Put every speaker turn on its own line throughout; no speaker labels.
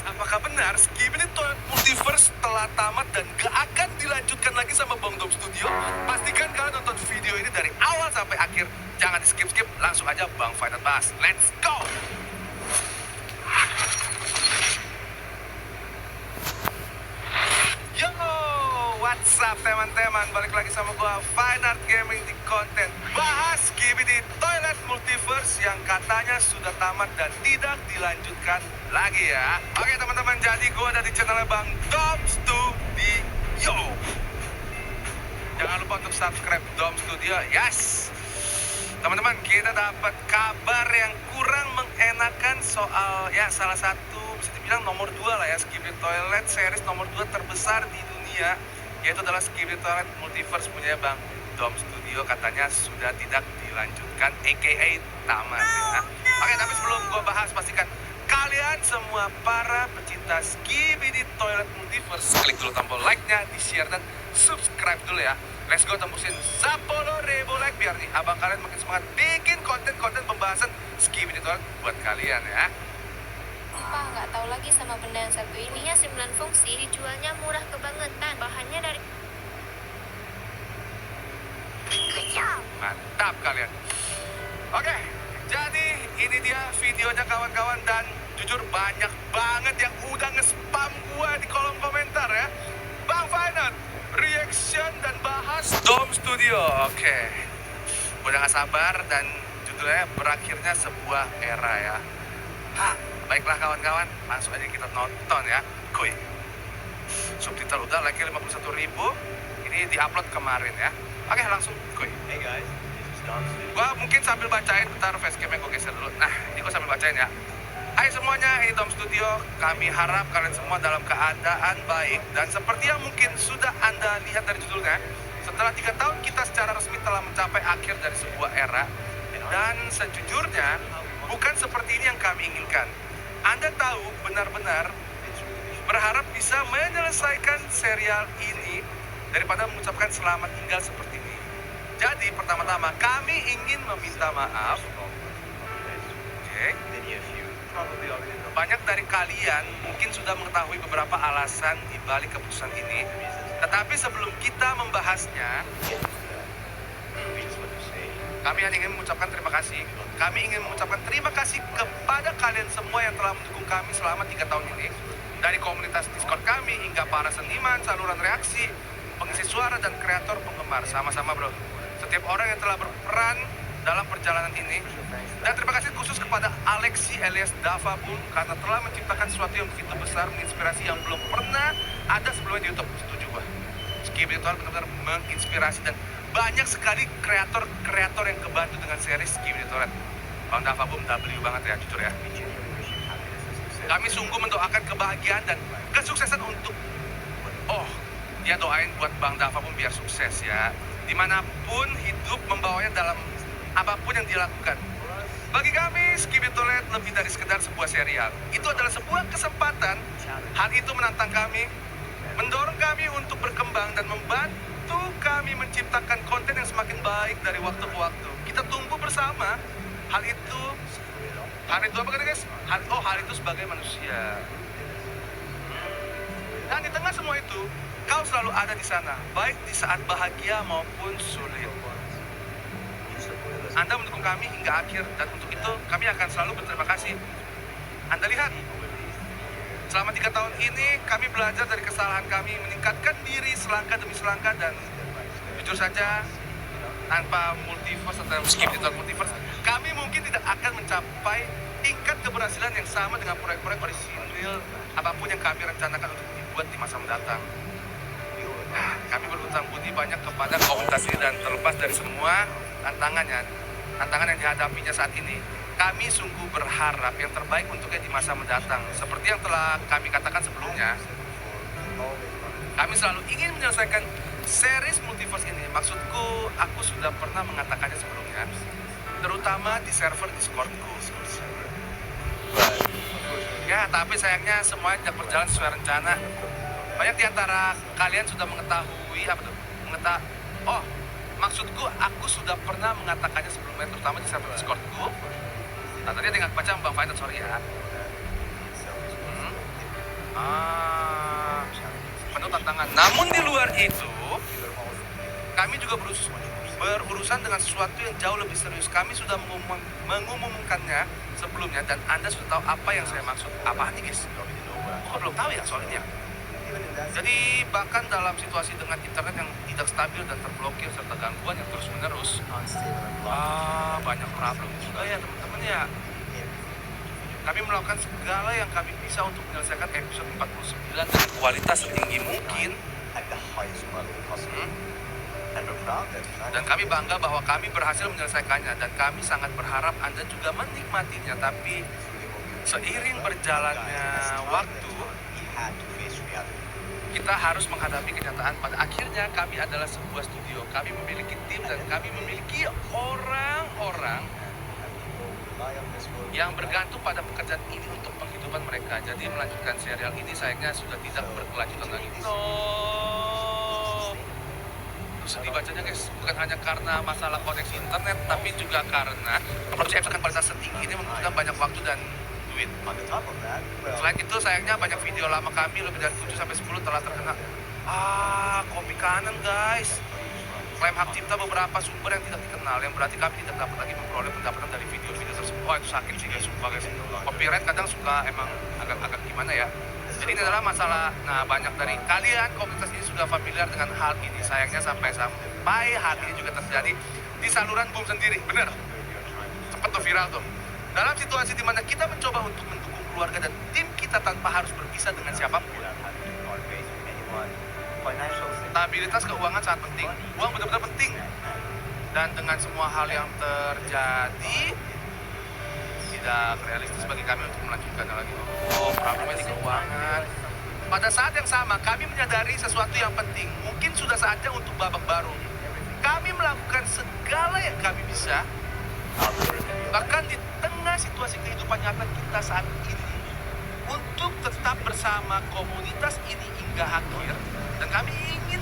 Apakah benar Skibidi Toilet Multiverse telah tamat dan gak akan dilanjutkan lagi sama Bang Dom Studio? Pastikan kalian nonton video ini dari awal sampai akhir. Jangan di skip-skip, langsung aja Bang Final bahas. Let's go! Yo, what's up teman-teman? Balik lagi sama gua Fine Art Gaming di konten bahas Skibidi Toilet Multiverse yang katanya sudah tamat dan tidak dilanjutkan lagi ya. Oke teman-teman, jadi gua ada di channelnya Bang Dom Studio. Jangan lupa untuk subscribe Dom Studio. Yes. Teman-teman, kita dapat kabar yang kurang mengenakan soal ya salah satu bisa dibilang nomor 2 lah ya, Skibidi Toilet series nomor 2 terbesar di dunia, yaitu adalah Skibidi Toilet Multiverse punya Bang Dom Studio, katanya sudah tidak dilanjutkan, aka tamat ya. Oke, tapi sebelum gua bahas, pastikan kalian semua para pecinta Skibidi Toilet Multiverse klik dulu tombol like-nya, di-share dan subscribe dulu ya. Let's go tembusin 10.000 like biar nih abang kalian makin semangat bikin konten-konten pembahasan Skibidi Toilet buat kalian ya.
Pak, nggak tahu lagi sama benda yang satu ini ya, 9 fungsi, dijualnya murah kebangetan, bahannya dari...
Mantap kalian. Oke, jadi ini dia videonya kawan-kawan, dan jujur banyak banget yang udah nge-spam gua di kolom komentar ya. Bang Final, reaction dan bahas Dom Studio. Oke, udah gak sabar dan judulnya berakhirnya sebuah era ya. Baiklah kawan-kawan, langsung aja kita nonton ya. Kuy. Subtitle udah, like-nya 51.000. Ini diupload kemarin ya. Oke, langsung kuy.
Hey guys, this is Dom Studio.
Gua mungkin sambil bacain, bentar facecamnya gua geser dulu. Nah, ini gua sambil bacain ya. Hai semuanya, ini Dom Studio. Kami harap kalian semua dalam keadaan baik. Dan seperti yang mungkin sudah Anda lihat dari judulnya, setelah 3 tahun kita secara resmi telah mencapai akhir dari sebuah era. Dan sejujurnya, bukan seperti ini yang kami inginkan. Anda tahu, benar-benar berharap bisa menyelesaikan serial ini daripada mengucapkan selamat tinggal seperti ini. Jadi pertama-tama kami ingin meminta maaf. Oke. Banyak dari kalian mungkin sudah mengetahui beberapa alasan di balik keputusan ini. Tetapi sebelum kita membahasnya, kami hanya ingin mengucapkan terima kasih. Kami ingin mengucapkan terima kasih kepada kalian semua yang telah mendukung kami selama 3 tahun ini. Dari komunitas Discord kami hingga para seniman, saluran reaksi, pengisi suara, dan kreator penggemar. Sama-sama bro. Setiap orang yang telah berperan dalam perjalanan ini. Dan terima kasih khusus kepada Alexi alias Davabum karena telah menciptakan sesuatu yang begitu besar, menginspirasi yang belum pernah ada sebelumnya di YouTube. Setuju gua. Skibidi Toilet benar-benar menginspirasi dan banyak sekali kreator-kreator yang kebantu dengan series Skibidi Toilet. Bang Davabum W banget ya, jujur ya. Kami sungguh mendoakan kebahagiaan dan kesuksesan untuk dia doain buat Bang Davabum biar sukses ya. Dimanapun hidup membawanya dalam apapun yang dilakukan. Bagi kami, Skibidi Toilet lebih dari sekedar sebuah serial. Itu adalah sebuah kesempatan. Hal itu menantang kami, mendorong kami untuk berkembang dan membantu kami menciptakan konten yang semakin baik dari waktu ke waktu. Kita tumbuh bersama. Hal itu apa kata guys? Hal itu sebagai manusia. Dan di tengah semua itu, kau selalu ada di sana, baik di saat bahagia maupun sulit. Anda mendukung kami hingga akhir, dan untuk itu kami akan selalu berterima kasih. Anda lihat, selama 3 tahun ini kami belajar dari kesalahan kami, meningkatkan diri selangkah demi selangkah, dan jujur saja tanpa multiverse atau Skibidi Toilet Multiverse, kami mungkin tidak akan mencapai tingkat keberhasilan yang sama dengan proyek-proyek orisinil apapun yang kami rencanakan untuk dibuat di masa mendatang. Kami berhutang budi banyak kepada komunitas ini, dan terlepas dari semua tantangan yang dihadapinya saat ini, kami sungguh berharap yang terbaik untuknya di masa mendatang. Seperti yang telah kami katakan sebelumnya, kami selalu ingin menyelesaikan series Multiverse ini. Maksudku, aku sudah pernah mengatakannya sebelumnya, terutama di server Discordku. Ya, tapi sayangnya semuanya tidak berjalan sesuai rencana. Banyak di antara kalian sudah mengetahui maksudku, aku sudah pernah mengatakannya sebelumnya, terutama di server Discordku. Nah, tadi ada yang baca Bang Final, sorry ya. penuh tantangan. Namun di luar itu, kami juga berurusan dengan sesuatu yang jauh lebih serius. Kami sudah mengumumkannya sebelumnya dan Anda sudah tahu apa yang saya maksud. Apa nih guys? Kok belum tahu ya soal ini ya? Jadi bahkan dalam situasi dengan internet yang tidak stabil dan terblokir serta gangguan yang terus menerus, banyak problem juga ya teman-teman ya. Kami melakukan segala yang kami bisa untuk menyelesaikan episode 49 dengan kualitas setinggi mungkin. Dan kami bangga bahwa kami berhasil menyelesaikannya dan kami sangat berharap Anda juga menikmatinya. Tapi seiring berjalannya waktu, kita harus menghadapi kenyataan. Pada akhirnya kami adalah sebuah studio. Kami memiliki tim dan kami memiliki orang-orang yang bergantung pada pekerjaan ini untuk penghidupan mereka. Jadi melanjutkan serial ini sayangnya sudah tidak berkelanjutan lagi. Sedih bacanya guys, bukan hanya karena masalah koneksi internet, tapi juga karena produksi episode kualitas setinggi ini membutuhkan banyak waktu dan duit. Selain itu sayangnya banyak video lama kami lebih dari 7-10 telah terkena kopi kanan guys. Klaim hak cipta beberapa sumber yang tidak dikenal, yang berarti kami tidak dapat lagi memperoleh pendapatan dari video-video tersebut. Wah itu sakit sih guys, sumpah guys. Copyright kadang suka emang agak gimana ya. Jadi ini adalah masalah. Nah banyak dari kalian komunitas ini sudah familiar dengan hal ini. Sayangnya sampai hal ini juga terjadi di saluran Boom sendiri. Bener, sempet tuh viral tuh. Dalam situasi di mana kita mencoba untuk mendukung keluarga dan tim kita tanpa harus berpisah dengan siapapun. Stabilitas keuangan sangat penting. Uang benar-benar penting. Dan dengan semua hal yang terjadi, tidak realistis bagi kami untuk melanjutkannya lagi. Problemnya di keuangan. Pada saat yang sama, kami menyadari sesuatu yang penting. Mungkin sudah saatnya untuk babak baru. Kami melakukan segala yang kami bisa, bahkan di tengah situasi kehidupan nyata kita saat ini, untuk tetap bersama komunitas ini hingga akhir. Dan kami ingin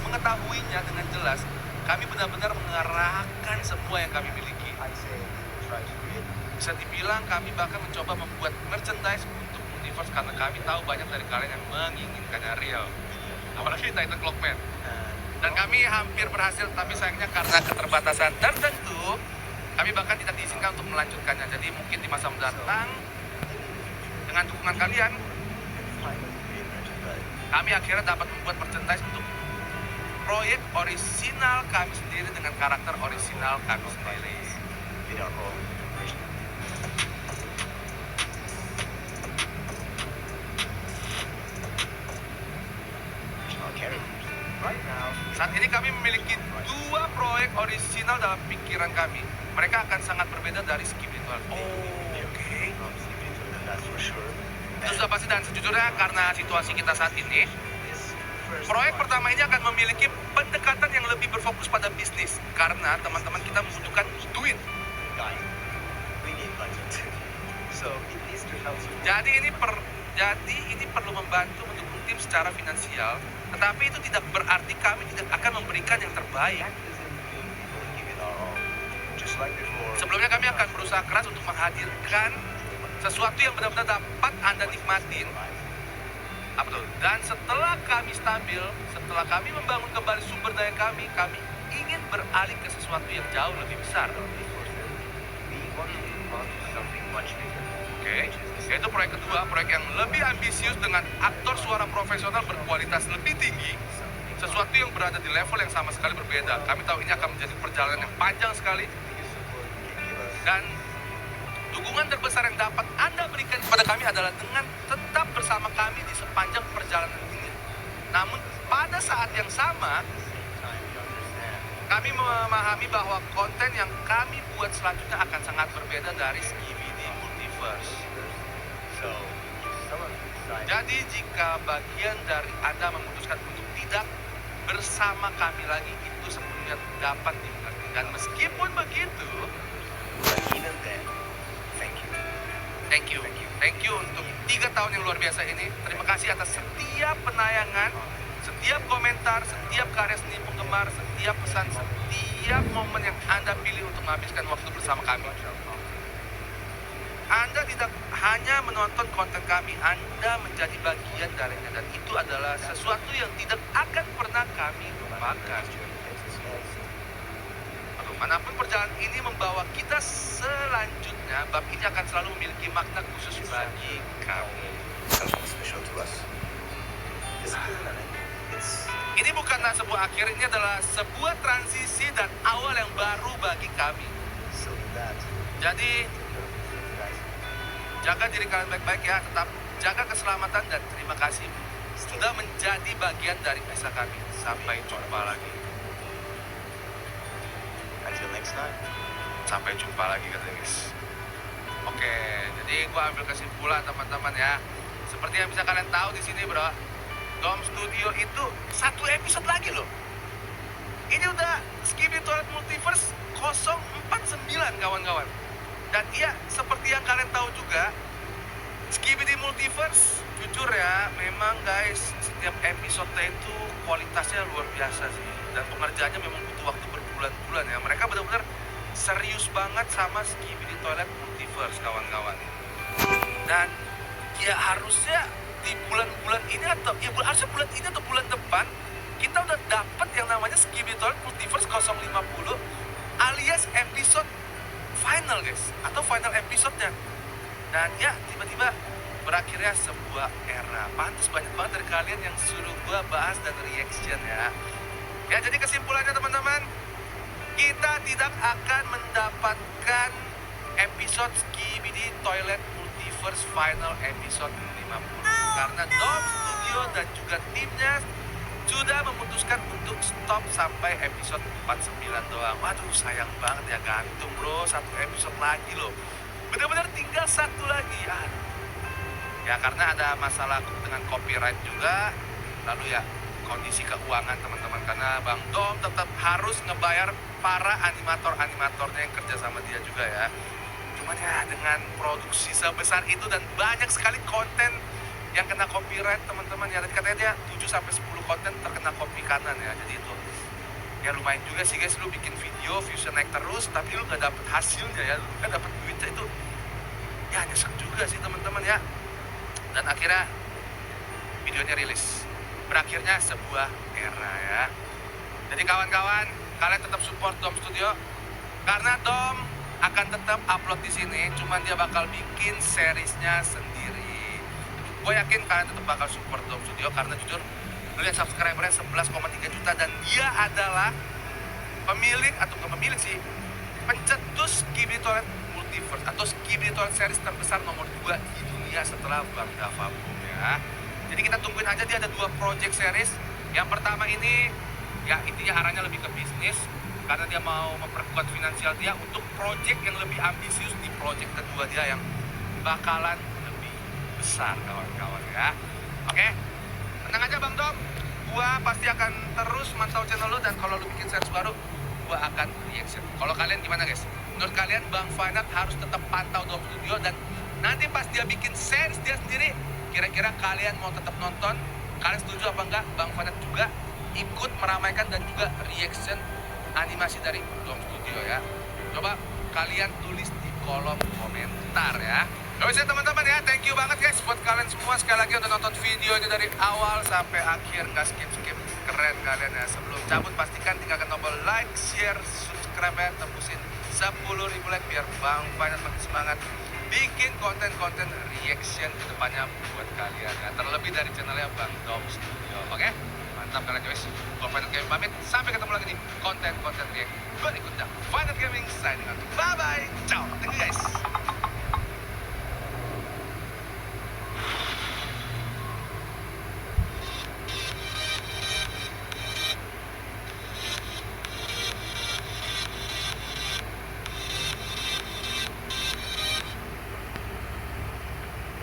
mengetahuinya dengan jelas. Kami benar-benar mengarahkan semua yang kami miliki. Bisa dibilang kami bahkan mencoba membuat merchandise untuk Universe karena kami tahu banyak dari kalian yang menginginkannya real. Apalagi Titan Clockman. Dan kami hampir berhasil, tapi sayangnya karena keterbatasan tertentu, kami bahkan tidak diizinkan untuk melanjutkannya. Jadi mungkin di masa mendatang, dengan dukungan kalian, kami akhirnya dapat membuat merchandise untuk proyek orisinal kami sendiri dengan karakter orisinal kami sendiri. Saat ini kami memiliki 2 proyek orisinal dalam pikiran kami. Mereka akan sangat berbeda dari spiritual. Oke. Itu sudah pasti dan sejujurnya karena situasi kita saat ini, proyek pertama ini akan memiliki pendekatan yang lebih berfokus pada bisnis karena teman-teman kita membutuhkan duit. Jadi ini perlu membantu mendukung tim secara finansial, tetapi itu tidak berarti kami tidak akan memberikan yang terbaik. Sebelumnya kami akan berusaha keras untuk menghadirkan sesuatu yang benar-benar dapat Anda nikmatin. Dan setelah kami stabil, setelah kami membangun kembali sumber daya kami ingin beralih ke sesuatu yang jauh lebih besar. Oke, yaitu proyek kedua, proyek yang lebih ambisius dengan aktor suara profesional berkualitas lebih tinggi. Sesuatu yang berada di level yang sama sekali berbeda. Kami tahu ini akan menjadi perjalanan yang panjang sekali. Dan dukungan terbesar yang dapat Anda berikan kepada kami adalah dengan tetap bersama kami di sepanjang perjalanan ini. Namun pada saat yang sama, kami memahami bahwa konten yang kami buat selanjutnya akan sangat berbeda dari DVD Multiverse. Jadi jika bagian dari Anda memutuskan untuk tidak bersama kami lagi, itu sepenuhnya dapat dimengerti. Dan meskipun begitu, Thank you untuk 3 tahun yang luar biasa ini. Terima kasih atas setiap penayangan, setiap komentar, setiap karya seni penggemar, setiap pesan, setiap momen yang Anda pilih untuk menghabiskan waktu bersama kami. Anda tidak hanya menonton konten kami, Anda menjadi bagian darinya, dan itu adalah sesuatu yang tidak akan pernah kami lupakan. Manapun perjalanan ini membawa kita selanjutnya, bab ini akan selalu memiliki makna khusus bagi kami.
Something special to us.
Ini bukanlah sebuah akhir, ini adalah sebuah transisi dan awal yang baru bagi kami.
So that
Jadi, jaga diri kalian baik-baik ya, tetap jaga keselamatan dan terima kasih sudah menjadi bagian dari kisah kami. Sampai jumpa lagi.
until next time.
Sampai jumpa lagi katanya guys. Oke, jadi gua ambil kesimpulan teman-teman ya. Seperti yang bisa kalian tahu di sini bro, Dom Studio itu 1 episode lagi loh. Ini udah Skibidi Toilet Multiverse 049 kawan-kawan. Dan iya, seperti yang kalian tahu juga, Skibidi Multiverse jujur ya, memang guys, setiap episode itu kualitasnya luar biasa sih. Dan pengerjaannya memang butuh waktu berbulan-bulan ya. Mereka benar-benar serius banget sama Skibidi Toilet Multiverse kawan-kawan. Dan ya harusnya di bulan-bulan ini atau ya harusnya bulan ini atau bulan depan kita udah dapat yang namanya Skibidi Toilet Multiverse 050 alias episode final guys, atau final episode-nya. Dan ya tiba-tiba berakhirnya sebuah era. Pantas banyak banget dari kalian yang suruh gua bahas dan reaction ya. Ya jadi kesimpulannya teman-teman, kita tidak akan mendapatkan episode Skibidi Toilet Multiverse final episode 50 karena Dom Studio dan juga timnya sudah memutuskan untuk stop sampai episode 49 doang. Waduh sayang banget ya, gantung bro, 1 episode lagi loh. Benar-benar tinggal 1 lagi. Aduh. Ya karena ada masalah dengan copyright juga, lalu ya kondisi keuangan teman-teman, karena Bang Dom tetap harus ngebayar para animator-animatornya yang kerja sama dia juga ya. Cuman ya dengan produksi sebesar itu dan banyak sekali konten yang kena copyright teman-teman ya. Tadi katanya dia 7-10 konten terkena copy kanan ya. Jadi itu ya lumayan juga sih guys, lu bikin video viewsnya naik terus tapi lu gak dapet hasilnya ya, lu gak dapet duitnya, itu ya nyesek juga sih teman-teman ya. Dan akhirnya videonya rilis, berakhirnya sebuah era ya. Jadi kawan-kawan, kalian tetap support Dom Studio karena Dom akan tetap upload di sini, cuman dia bakal bikin seriesnya sendiri. Gue yakin kalian tetap bakal support Dom Studio karena jujur lu lihat subscribernya 11,3 juta dan dia adalah pemilik atau bukan pemilik sih, pencetus Skibidi Toilet Multiverse atau Skibidi Toilet series terbesar nomor 2 di dunia setelah Bang Dava Boom ya. Jadi kita tungguin aja, dia ada 2 project series. Yang pertama ini ya intinya arahnya lebih ke bisnis karena dia mau memperkuat finansial dia untuk project yang lebih ambisius di project kedua dia yang bakalan lebih besar kawan-kawan ya. Oke, tenang aja Bang Dom, gua pasti akan terus mantau channel lu dan kalau lu bikin series baru gua akan reaction. Kalau kalian gimana guys? Menurut kalian Bang Fanat harus tetap pantau Dom Studio dan nanti pas dia bikin series dia sendiri, kira-kira kalian mau tetap nonton? Kalian setuju apa enggak Bang Fanat juga ikut meramaikan dan juga reaction animasi dari Dom Studio ya? Coba kalian tulis di kolom komentar ya. Oke teman-teman ya, thank you banget guys buat kalian semua sekali lagi udah nonton video ini dari awal sampai akhir, nggak skip-skip, keren kalian ya. Sebelum cabut pastikan tinggalkan tombol like, share, subscribe ya, tembusin 10.000 like biar Bang Fanat makin semangat bikin konten-konten reaction ke depannya buat kalian ya. Terlebih dari channelnya Bang Dom Studio. Oke? Mantap kalian guys. Gue Fanat Gaming pamit. Sampai ketemu lagi di konten-konten react berikutnya. Fanat Gaming signing out. Bye-bye. Ciao. Thank you guys.